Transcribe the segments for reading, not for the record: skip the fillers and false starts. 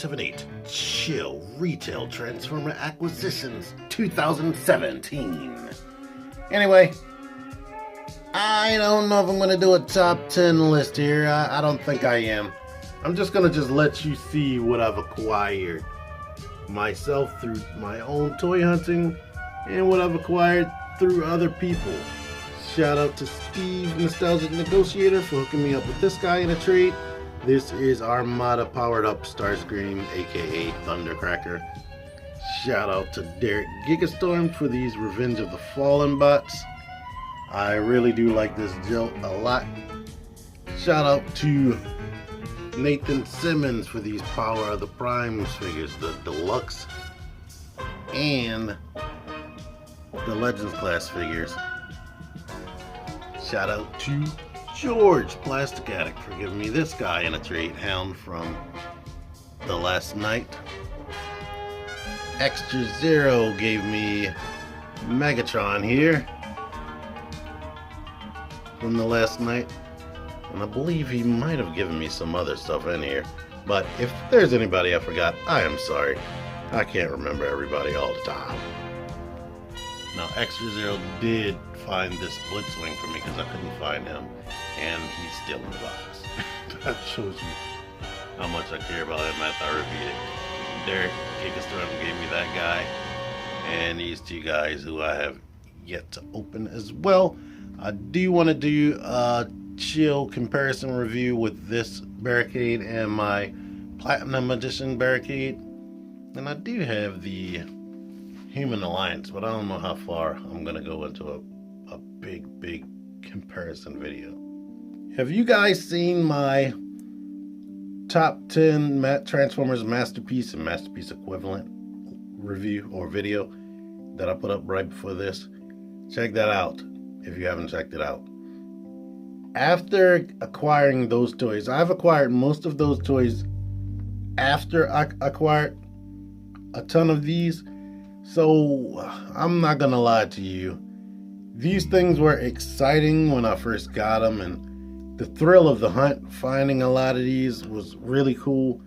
978 Chill Retail Transformer Acquisitions 2017. Anyway, I don't know if I'm going to do a top 10 list here. I don't think I am. I'm just going to let you see what I've acquired myself through my own toy hunting and what I've acquired through other people. Shout out to Steve, Nostalgic Negotiator, for hooking me up with this guy in a trade. This is Armada powered up Starscream, aka Thundercracker. Shout out to Derek Gigastorm for these Revenge of the Fallen bots. I really do like this jilt a lot. Shout out to Nathan Simmons for these Power of the Primes figures, the deluxe and the Legends class figures. Shout out to George Plastic Addict for giving me this guy in a trade, Hound from The Last Night. Extra Zero gave me Megatron here from The Last Night. And I believe he might have given me some other stuff in here. But if there's anybody I forgot, I am sorry. I can't remember everybody all the time. Now, Extra Zero did find this Blitzwing for me because I couldn't find him. And he's still in the box. That shows you how much I care about him after I review it. Derek Gigastorm gave me that guy. And these two guys who I have yet to open as well. I do want to do a chill comparison review with this barricade and my Platinum Edition barricade. And I do have the Human Alliance, but I don't know how far I'm going to go into a big comparison video. Have you guys seen my top 10 Transformers Masterpiece and Masterpiece equivalent review or video that I put up right before this? Check that out if you haven't checked it out. After acquiring those toys, I've acquired most of those toys after I acquired a ton of these. So I'm not gonna lie to you. These things were exciting when I first got them, and the thrill of the hunt, finding a lot of these, was really cool.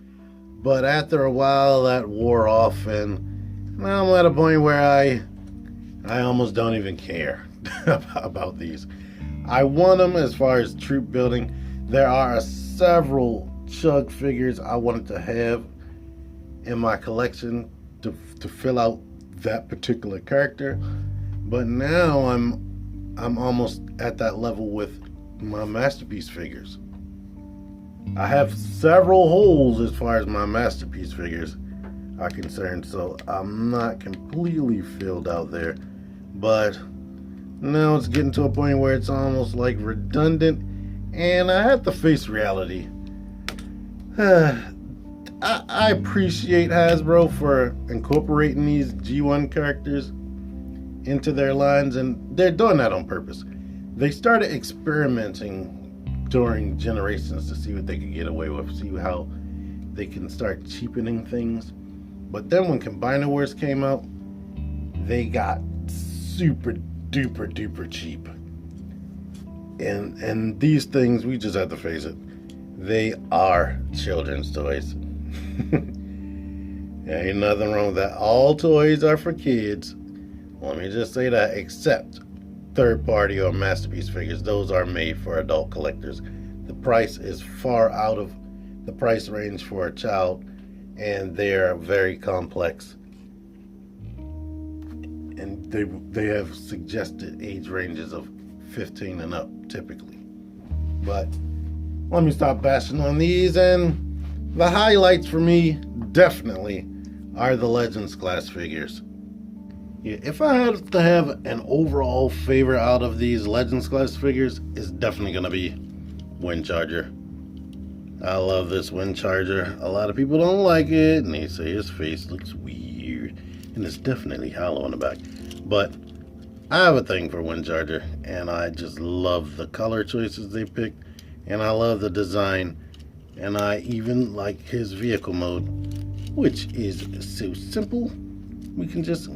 But after a while, that wore off, and now I'm at a point where I almost don't even care about these. I want them as far as troop building. There are several Chug figures I wanted to have in my collection to fill out that particular character, but now I'm almost at that level with my Masterpiece figures. I have several holes as far as my Masterpiece figures are concerned, so I'm not completely filled out there, but now it's getting to a point where it's almost like redundant, and I have to face reality. I appreciate Hasbro for incorporating these G1 characters into their lines, and they're doing that on purpose. They started experimenting during Generations to see what they could get away with, see how they can start cheapening things. But then when Combiner Wars came out, they got super duper cheap. And these things, we just have to face it, they are children's toys. Ain't nothing wrong with that. All toys are for kids. Let me just say that, except third party or Masterpiece figures. Those are made for adult collectors. The price is far out of the price range for a child, and they're very complex. And they have suggested age ranges of 15 and up typically. But let me stop bashing on these, and the highlights for me definitely are the Legends class figures. Yeah, if I had to have an overall favorite out of these Legends class figures, it's definitely going to be Wincharger. I love this Wincharger. A lot of people don't like it, and they say his face looks weird, and it's definitely hollow in the back. But I have a thing for Wincharger, and I just love the color choices they picked, and I love the design, and I even like his vehicle mode, which is so simple. We can just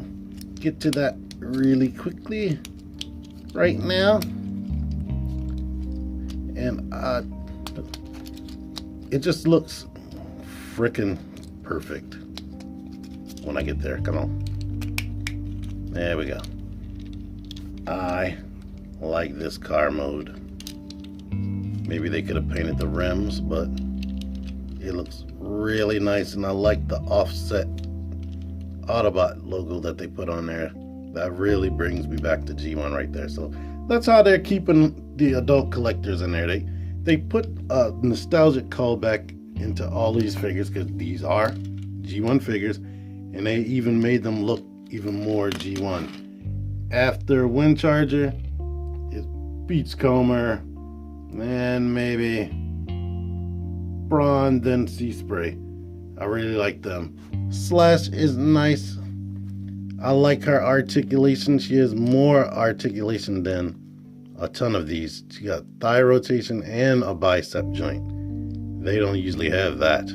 get to that really quickly right now. And it just looks freaking perfect when I get there. Come on. There we go. I like this car mode. Maybe they could have painted the rims, but it looks really nice, and I like the offset Autobot logo that they put on there. That really brings me back to G1 right there. So that's how they're keeping the adult collectors in there. They put a nostalgic callback into all these figures, because these are G1 figures, and they even made them look even more G1. After Wincharger is Beachcomber, and maybe Brawn, then Sea Spray. I really like them. Slash is nice. I like her articulation. She has more articulation than a ton of these. She got thigh rotation and a bicep joint. They don't usually have that,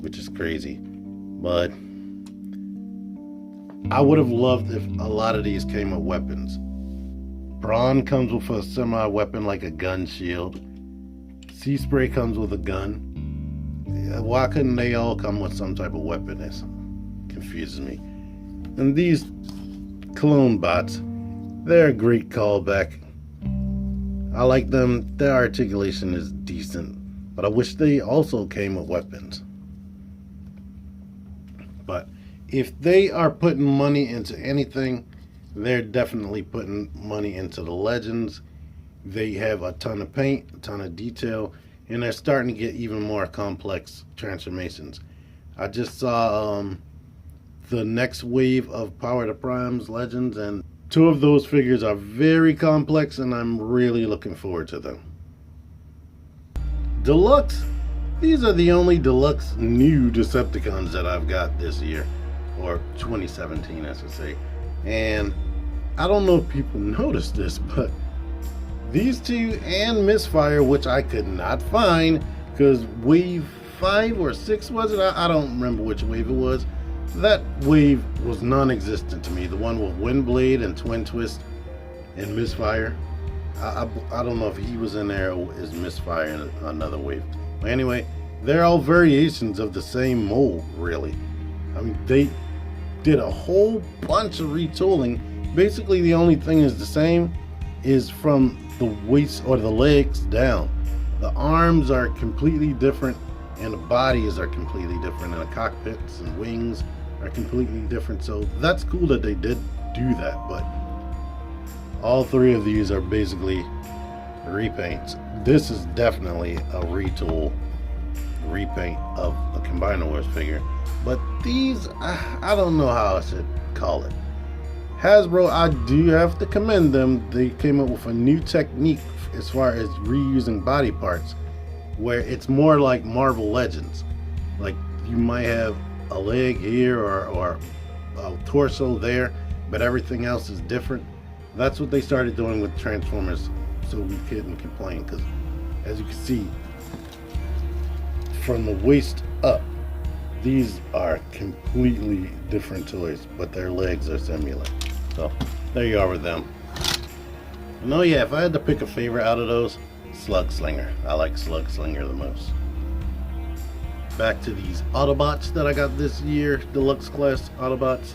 which is crazy. But I would have loved if a lot of these came with weapons. Brawn comes with a semi-weapon like a gun shield. Sea Spray comes with a gun. Why couldn't they all come with some type of weapon? It confuses me. And these clone bots, they're a great callback. I like them. Their articulation is decent, but I wish they also came with weapons. But if they are putting money into anything, they're definitely putting money into the Legends. They have a ton of paint, a ton of detail, and they're starting to get even more complex transformations. I just saw the next wave of Power to Prime's Legends, and 2 of those figures are very complex, and I'm really looking forward to them. Deluxe. These are the only deluxe new Decepticons that I've got this year, or 2017 I should say. And I don't know if people noticed this, but these 2 and Misfire, which I could not find because wave 5 or 6 was it? I don't remember which wave it was. That wave was non-existent to me. The one with Windblade and Twin Twist and Misfire. I don't know if he was in there or is Misfire in another wave. But anyway, they're all variations of the same mold, really. I mean, they did a whole bunch of retooling. Basically, the only thing is the same is from the waist or the legs down. The arms are completely different, and the bodies are completely different, and the cockpits and wings are completely different. So that's cool that they did do that, but all 3 of these are basically repaints. This is definitely a retool, repaint of a Combiner Wars figure, but these, I don't know how I should call it. Hasbro, I do have to commend them. They came up with a new technique as far as reusing body parts, where it's more like Marvel Legends. Like, you might have a leg here or a torso there, but everything else is different. That's what they started doing with Transformers, so we couldn't complain, because as you can see, from the waist up, these are completely different toys, but their legs are similar. So there you are with them. And oh yeah, if I had to pick a favorite out of those, Slug Slinger. I like Slug Slinger the most. Back to these Autobots that I got this year, deluxe class Autobots.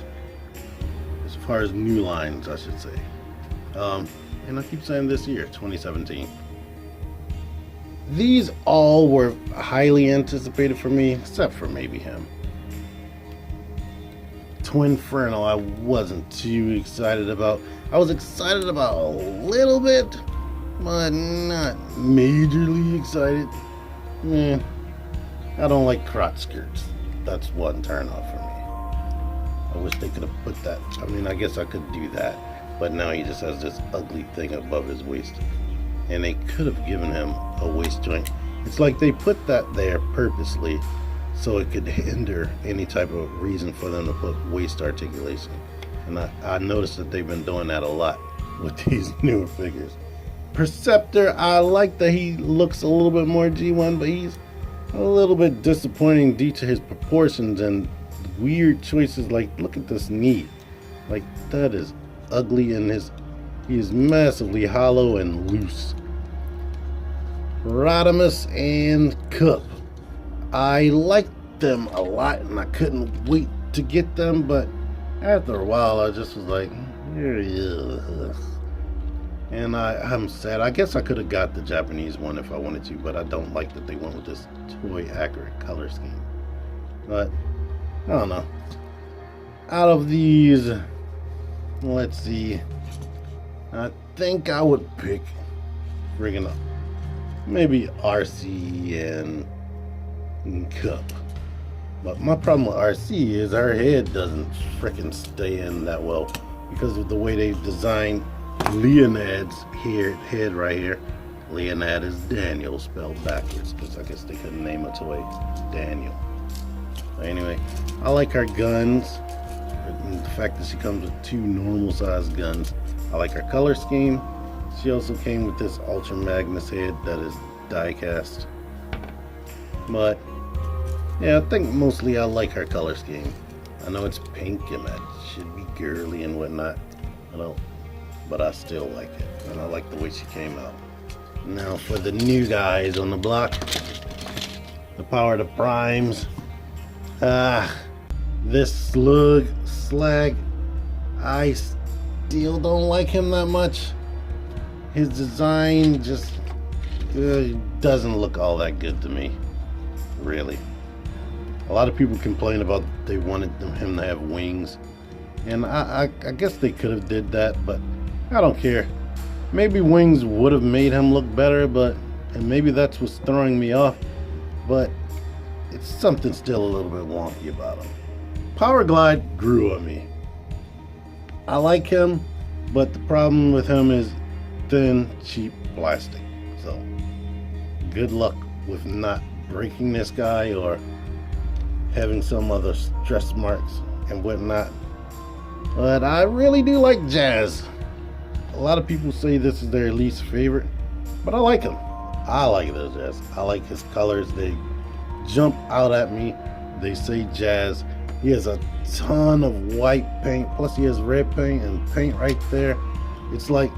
As far as new lines, I should say. And I keep saying this year, 2017. These all were highly anticipated for me, except for maybe him. Twinferno, I wasn't too excited about. I was excited about a little bit, but not majorly excited. I don't like crotch skirts. That's one turn off for me. I wish they could have put that. I mean, I guess I could do that, but now he just has this ugly thing above his waist. And they could have given him a waist joint. It's like they put that there purposely so it could hinder any type of reason for them to put waist articulation. And I noticed that they've been doing that a lot with these newer figures. Perceptor, I like that he looks a little bit more G1, but he's a little bit disappointing due to his proportions and weird choices. Like, look at this knee. Like, that is ugly, and he is massively hollow and loose. Rodimus and Cup. I like them a lot, and I couldn't wait to get them, but after a while, I just was like, ugh. And I'm sad. I guess I could have got the Japanese one if I wanted to, but I don't like that they went with this toy accurate color scheme. But, I don't know. Out of these, let's see. I think I would pick friggin' maybe RC and Cup. But my problem with RC is her head doesn't frickin' stay in that well because of the way they've designed Leonard's head right here. Leonard is Daniel spelled backwards because I guess they couldn't name a toy Daniel. Anyway, I like her guns. And the fact that she comes with 2 normal sized guns. I like her color scheme. She also came with this Ultra Magnus head that is die cast. But yeah, I think mostly I like her color scheme. I know it's pink and that should be girly and whatnot. But I still like it. And I like the way she came out. Now for the new guys on the block. The Power to Primes. This Slag, I still don't like him that much. His design just doesn't look all that good to me, really. A lot of people complain about they wanted him to have wings, and I guess they could have did that, but I don't care. Maybe wings would have made him look better, and maybe that's what's throwing me off, but it's something still a little bit wonky about him. Power Glide grew on me. I like him, but the problem with him is thin, cheap plastic. So, good luck with not breaking this guy or having some other stress marks and whatnot. But I really do like Jazz. A lot of people say this is their least favorite, but I like him. I like this Jazz. I like his colors. They jump out at me. They say Jazz. He has a ton of white paint, plus he has red paint and paint right there. It's like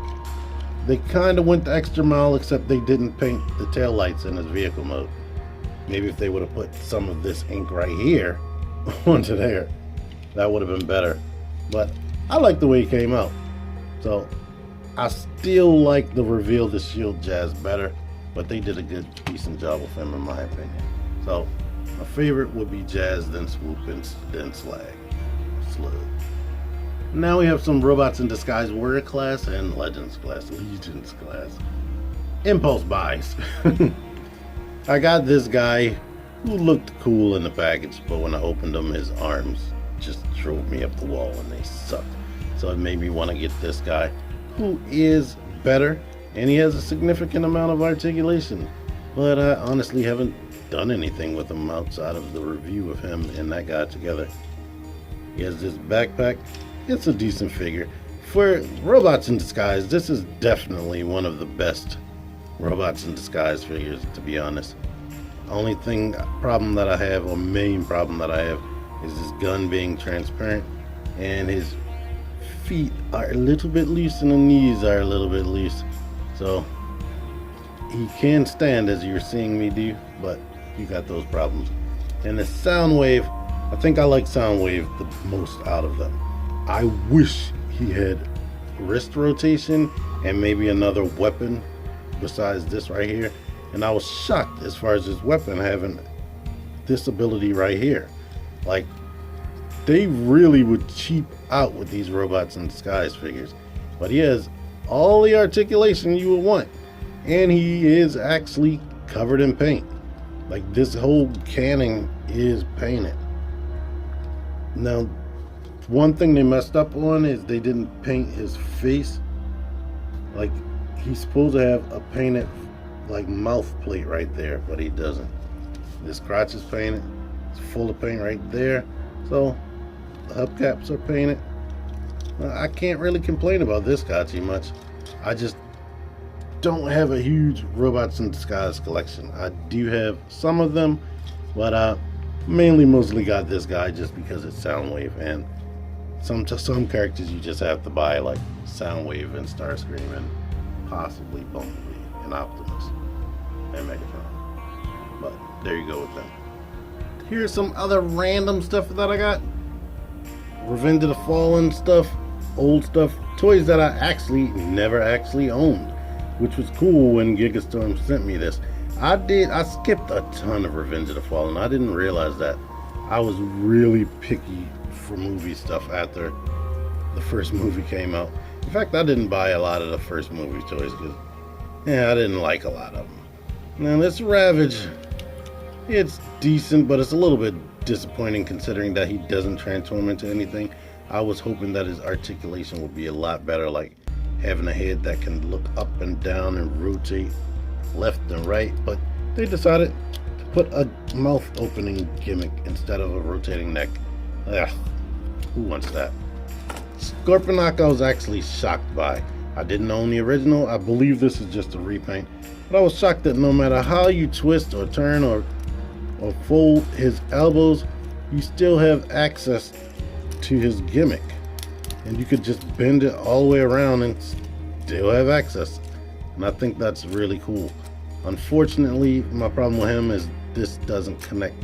they kind of went the extra mile, except they didn't paint the taillights in his vehicle mode. Maybe if they would have put some of this ink right here onto there, that would have been better. But I like the way he came out. So I still like the reveal the Shield Jazz better, but they did a good, decent job with him in my opinion. So my favorite would be Jazz, then Swoop, and then Slug. Now we have some Robots in Disguise Warrior class and Legends class, Legions class. Impulse buys. I got this guy who looked cool in the package, but when I opened him, his arms just drove me up the wall and they sucked. So it made me want to get this guy who is better and he has a significant amount of articulation. But I honestly haven't done anything with him outside of the review of him and that guy together. He has this backpack. It's a decent figure. For Robots in Disguise, this is definitely one of the best Robots in Disguise figures, to be honest. Only problem that I have, or main problem that I have, is his gun being transparent and his feet are a little bit loose and the knees are a little bit loose. So he can stand as you're seeing me do, but you got those problems. And the Soundwave, I think I like Soundwave the most out of them. I wish he had wrist rotation and maybe another weapon besides this right here. And I was shocked as far as his weapon having this ability right here. Like, they really would cheap out with these Robots in Disguise figures. But he has all the articulation you would want. And he is actually covered in paint. Like, this whole cannon is painted. Now, one thing they messed up on is they didn't paint his face. Like, he's supposed to have a painted, like, mouth plate right there, but he doesn't. This crotch is painted. It's full of paint right there. So, the hubcaps are painted. I can't really complain about this guy too much. I just don't have a huge Robots in Disguise collection. I do have some of them, but I mostly got this guy just because it's Soundwave, and some characters you just have to buy, like Soundwave and Starscream and possibly Bumblebee and Optimus and Megatron. But there you go with them. Here's some other random stuff that I got. Revenge of the Fallen stuff, old stuff, toys that I never actually owned, which was cool when Gigastorm sent me this. I skipped a ton of Revenge of the Fallen. I didn't realize that. I was really picky for movie stuff after the first movie came out. In fact, I didn't buy a lot of the first movie toys because, I didn't like a lot of them. Now this Ravage, it's decent, but it's a little bit disappointing considering that he doesn't transform into anything. I was hoping that his articulation would be a lot better, like having a head that can look up and down and rotate left and right, but they decided to put a mouth opening gimmick instead of a rotating neck. Ugh, who wants that? Scorponok I was actually shocked by. I didn't own the original. I believe this is just a repaint, but I was shocked that no matter how you twist or turn or fold his elbows, you still have access to his gimmick, and you could just bend it all the way around and still have access, and I think that's really cool. Unfortunately, my problem with him is this doesn't connect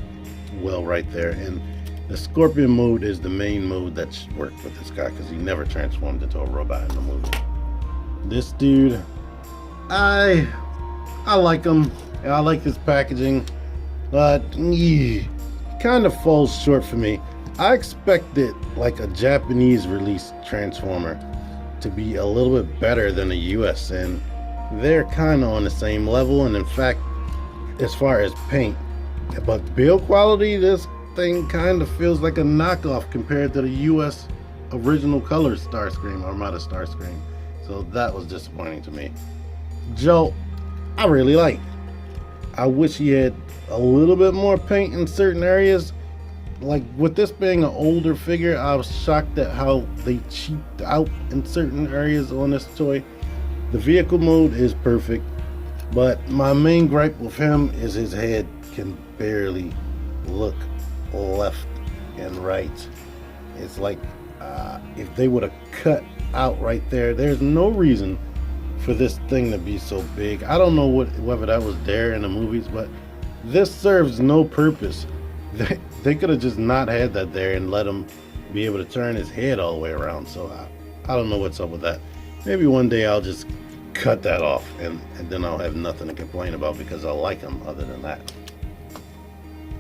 well right there, and the Scorpion mode is the main mode that should work with this guy because he never transformed into a robot in the movie. This dude, I like him. I like his packaging, but he kind of falls short for me. I expected like a Japanese release Transformer to be a little bit better than a US, and they're kind of on the same level, and in fact, as far as paint, but build quality, this thing kind of feels like a knockoff compared to the US original color Starscream, Armada Starscream. So that was disappointing to me. Joe, I really like. I wish he had a little bit more paint in certain areas. Like with this being an older figure, I was shocked at how they cheaped out in certain areas on this toy. The vehicle mode is perfect, but my main gripe with him is his head can barely look left and right. It's like if they would have cut out right there, there's no reason for this thing to be so big. I don't know whether that was there in the movies, but this serves no purpose. They could have just not had that there and let him be able to turn his head all the way around. So I don't know what's up with that. Maybe one day I'll just cut that off and then I'll have nothing to complain about because I like him other than that.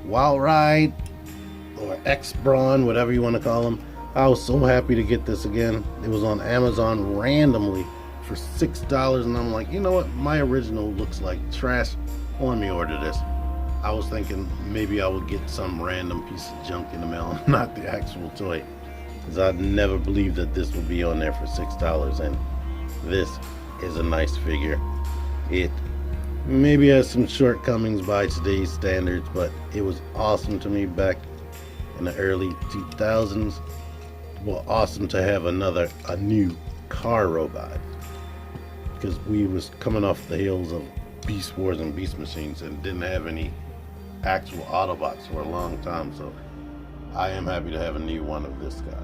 Wild Ride or X-Brawn, whatever you want to call him. I was so happy to get this again. It was on Amazon randomly for $6, and I'm like, you know what? My original looks like trash. Let me order this. I was thinking maybe I would get some random piece of junk in the mail and not the actual toy, because I'd never believed that this would be on there for $6, and this is a nice figure. It maybe has some shortcomings by today's standards, but it was awesome to me back in the early 2000s. Well, awesome to have a new car robot, because we was coming off the heels of Beast Wars and Beast Machines and didn't have any actual Autobots for a long time, so I am happy to have a new one of this guy.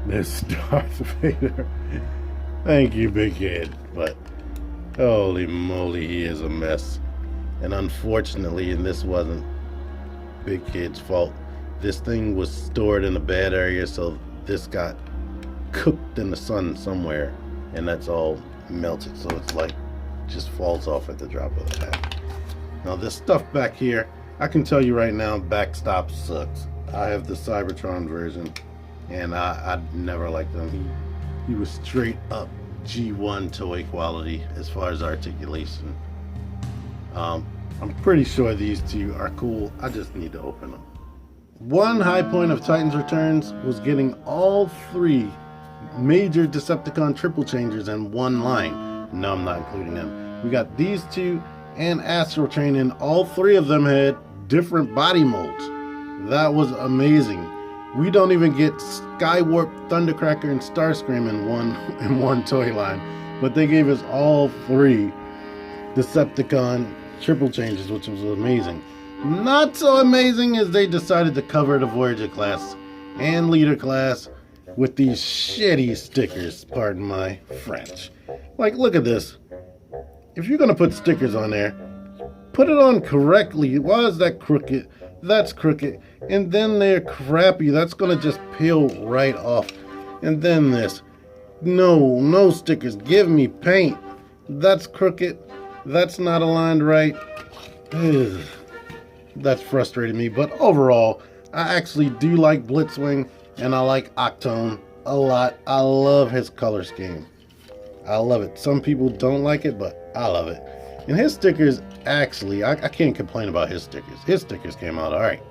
This Darth Vader. Thank you, Big Head, but holy moly, he is a mess. And unfortunately, and this wasn't Big Kid's fault, this thing was stored in a bad area, so this got cooked in the sun somewhere, and that's all melted, so it's like just falls off at the drop of a hat. Now this stuff back here, I can tell you right now, backstop sucks. I have the Cybertron version, and I never liked him. He was straight up G1 toy quality as far as articulation. I'm pretty sure these two are cool. I just need to open them. One high point of Titans Returns was getting all three major Decepticon triple changers in one line. No, I'm not including them. We got these two and Astral Train, and all three of them had different body molds. That was amazing. We don't even get Skywarp, Thundercracker, and Starscream in one toy line, but they gave us all three Decepticon triple changes, which was amazing. Not so amazing as they decided to cover the Voyager class and Leader class with these shitty stickers, pardon my French. Like, look at this. If you're gonna put stickers on there, put it on correctly. Why is that crooked? That's crooked. And then they're crappy. That's gonna just peel right off. And then this. No stickers. Give me paint. That's crooked. That's not aligned right. Ugh. That's frustrating me. But overall, I actually do like Blitzwing and I like Octone a lot. I love his color scheme. I love it. Some people don't like it, but I love it. And his stickers, actually, I can't complain about his stickers. His stickers came out alright.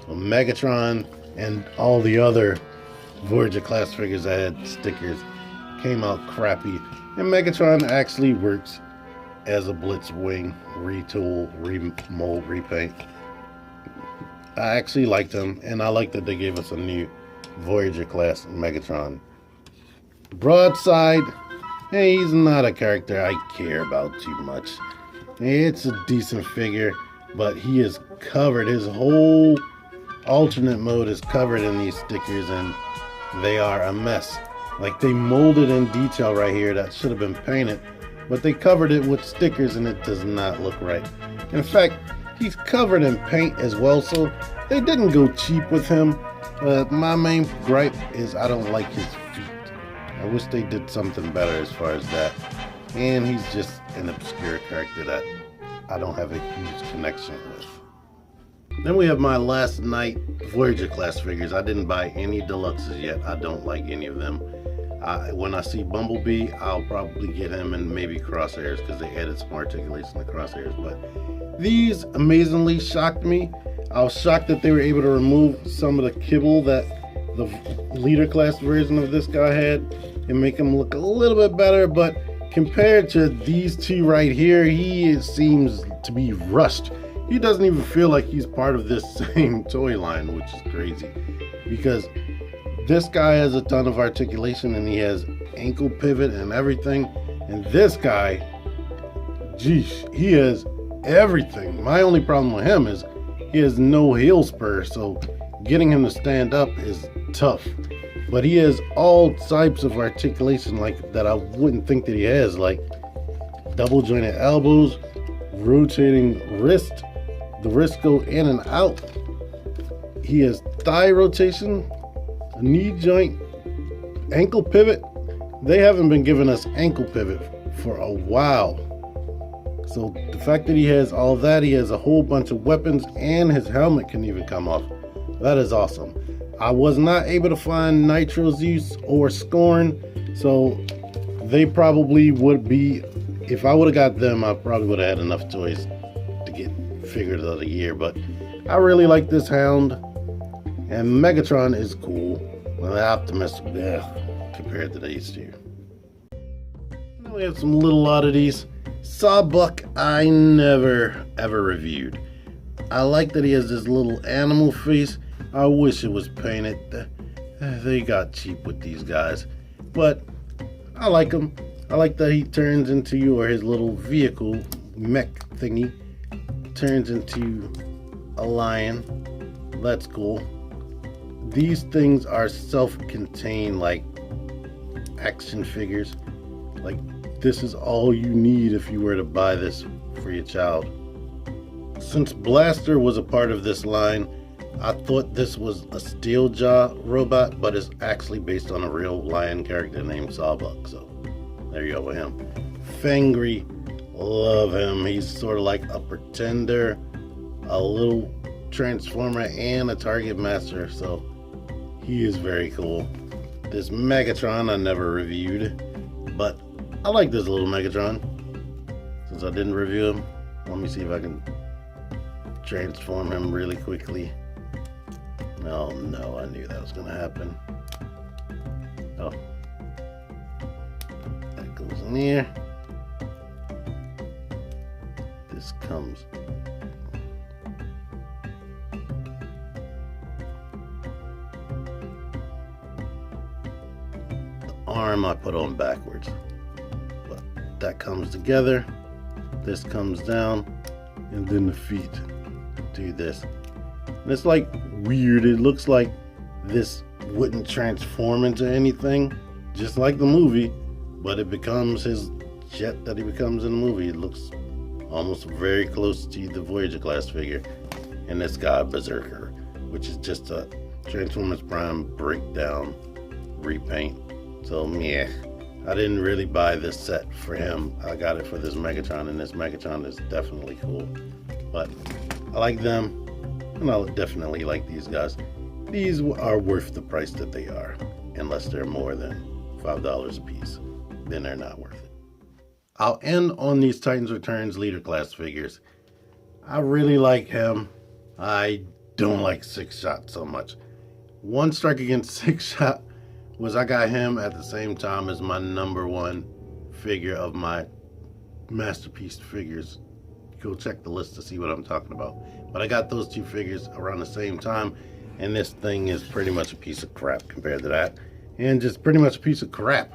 So Megatron and all the other Voyager class figures that had stickers came out crappy. And Megatron actually works as a Blitzwing retool, remold, repaint. I actually liked him, and I like that they gave us a new Voyager class Megatron. Broadside, hey, he's not a character I care about too much. It's a decent figure, but he is covered. His whole alternate mode is covered in these stickers, and they are a mess. Like, they molded in detail right here that should have been painted, but they covered it with stickers and it does not look right. In fact, he's covered in paint as well, so they didn't go cheap with him. My main gripe is I don't like his feet. I wish they did something better as far as that. And he's just an obscure character that I don't have a huge connection with. Then we have my last night Voyager class figures. I didn't buy any deluxes yet. I don't like any of them. When I see Bumblebee, I'll probably get him and maybe Crosshairs because they added some articulation to Crosshairs. But these amazingly shocked me. I was shocked that they were able to remove some of the kibble that the leader class version of this guy had and make him look a little bit better. But compared to these two right here, he seems to be rushed. He doesn't even feel like he's part of this same toy line, which is crazy. Because this guy has a ton of articulation and he has ankle pivot and everything. And this guy, geesh, he has everything. My only problem with him is he has no heel spur, so getting him to stand up is tough. But he has all types of articulation like that I wouldn't think that he has, like double jointed elbows, rotating wrist, the wrist go in and out. He has thigh rotation, a knee joint, ankle pivot. They haven't been giving us ankle pivot for a while. So the fact that he has all that, he has a whole bunch of weapons, and his helmet can even come off. That is awesome. I was not able to find Nitro Zeus or Scorn, so they probably would be, if I would have got them, I probably would have had enough toys to get figures of the year. But I really like this Hound, and Megatron is cool. Well, the Optimus, compared to these two. Now we have some little oddities. Sawbuck, I never ever reviewed. I like that he has this little animal face. I wish it was painted. They got cheap with these guys, but I like him. I like that he turns into, or his little vehicle mech thingy turns into a lion. That's cool. These things are self-contained, like action figures. Like, this is all you need if you were to buy this for your child. Since Blaster was a part of this line, I thought this was a Steeljaw robot, but it's actually based on a real lion character named Sawbuck. So there you go with him. Fangry, love him. He's sort of like a pretender, a little transformer, and a target master. So he is very cool. This Megatron I never reviewed, but I like this little Megatron. Since I didn't review him, let me see if I can transform him really quickly. Oh no, I knew that was gonna happen. Oh, that goes in here. This comes. The arm I put on backwards, but that comes together. This comes down, and then the feet do this. And it's like weird. It looks like this wouldn't transform into anything, just like the movie, but it becomes his jet that he becomes in the movie. It looks almost very close to the Voyager class figure. and this guy Berserker, which is just a Transformers Prime breakdown repaint. So yeah, I didn't really buy this set for him. I got it for this Megatron, and this Megatron is definitely cool. But I like them, and I definitely like these guys. These are worth the price that they are, unless they're more than $5 a piece. Then they're not worth it. I'll end on these Titans Returns leader class figures. I really like him. I don't like Six Shot so much. One strike against Six Shot was I got him at the same time as my #1 figure of my masterpiece figures. Go check the list to see what I'm talking about. But I got those two figures around the same time, and this thing is pretty much a piece of crap compared to that. And just pretty much a piece of crap.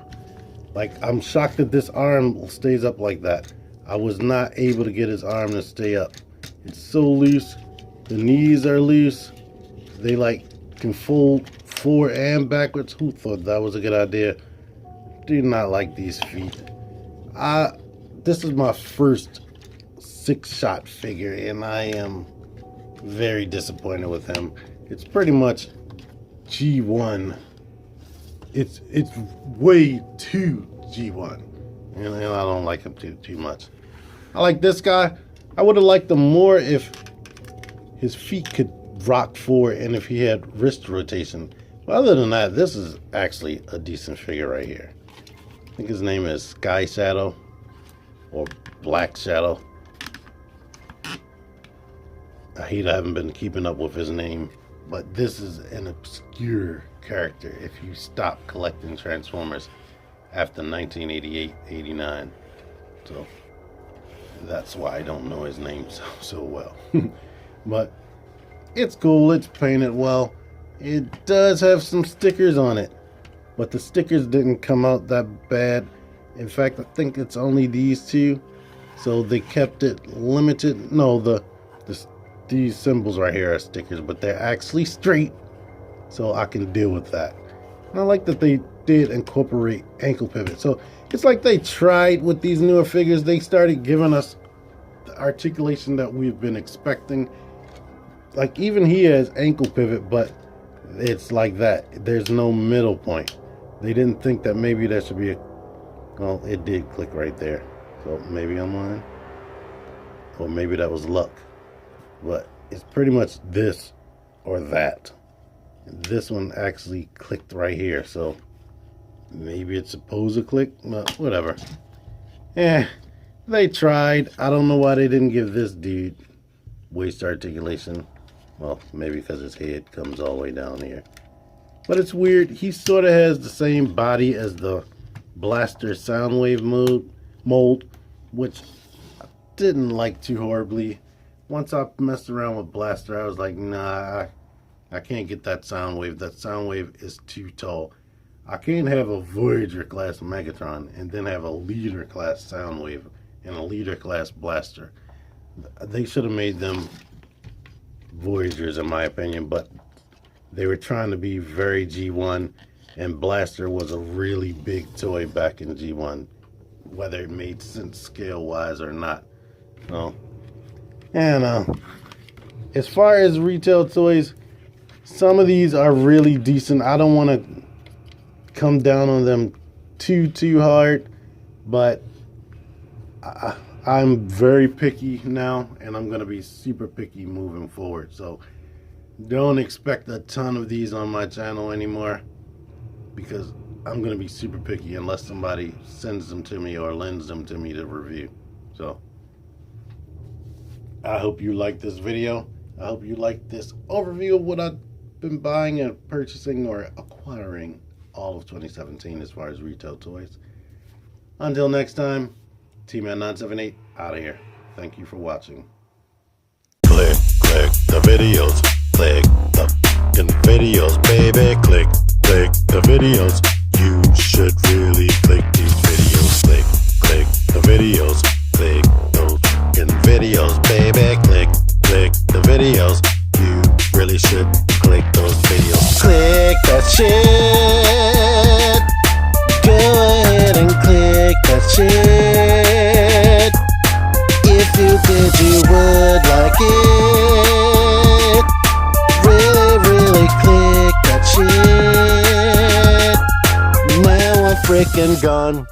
Like, I'm shocked that this arm stays up like that. I was not able to get his arm to stay up. It's so loose. The knees are loose. They like can fold forward and backwards. Who thought that was a good idea? Do not like these feet. This is my first Six Shot figure, and I am very disappointed with him. It's pretty much G1. It's way too G1, and I don't like him too much. I like this guy. I would have liked him more if his feet could rock forward and if he had wrist rotation. But other than that, this is actually a decent figure right here. I think his name is Sky Shadow or Black Shadow. I haven't been keeping up with his name, but this is an obscure character if you stop collecting Transformers after 1988-89. So that's why I don't know his name so well. But it's cool, it's painted well. It does have some stickers on it, but the stickers didn't come out that bad. In fact, I think it's only these two, so they kept it limited. No, these symbols right here are stickers, but they're actually straight, so I can deal with that. And I like that they did incorporate ankle pivot. So it's like they tried with these newer figures. They started giving us the articulation that we've been expecting. Like, even he has ankle pivot, but it's like that. There's no middle point. They didn't think that maybe there should be a... Well, it did click right there. So maybe I'm lying. Or maybe that was luck. But it's pretty much this or that. And this one actually clicked right here, so maybe it's supposed to click, but whatever. They tried. I don't know why they didn't give this dude waist articulation. Well, maybe because his head comes all the way down here. But it's weird. He sort of has the same body as the Blaster Soundwave mold, which I didn't like too horribly. Once I messed around with Blaster, I was like, nah, I can't get that Soundwave. That Soundwave is too tall. I can't have a Voyager class Megatron and then have a leader class Soundwave and a leader class Blaster. They should have made them Voyagers, in my opinion, but they were trying to be very G1, and Blaster was a really big toy back in G1, whether it made sense scale-wise or not. So, and as far as retail toys, some of these are really decent. I don't want to come down on them too hard, but I'm very picky now, and I'm going to be super picky moving forward. So don't expect a ton of these on my channel anymore, because I'm going to be super picky unless somebody sends them to me or lends them to me to review. So I hope you like this video. I hope you like this overview of what I've been buying and purchasing or acquiring all of 2017 as far as retail toys. Until next time, TMan 978 out of here. Thank you for watching. Click the videos. Click the fucking videos, baby. Click the videos. You should really click these videos. Click the videos. Click those fucking videos, baby. Click the videos. You really should click those videos. Click that shit. Go ahead and click that shit. If you did, you would like it. frickin' gun.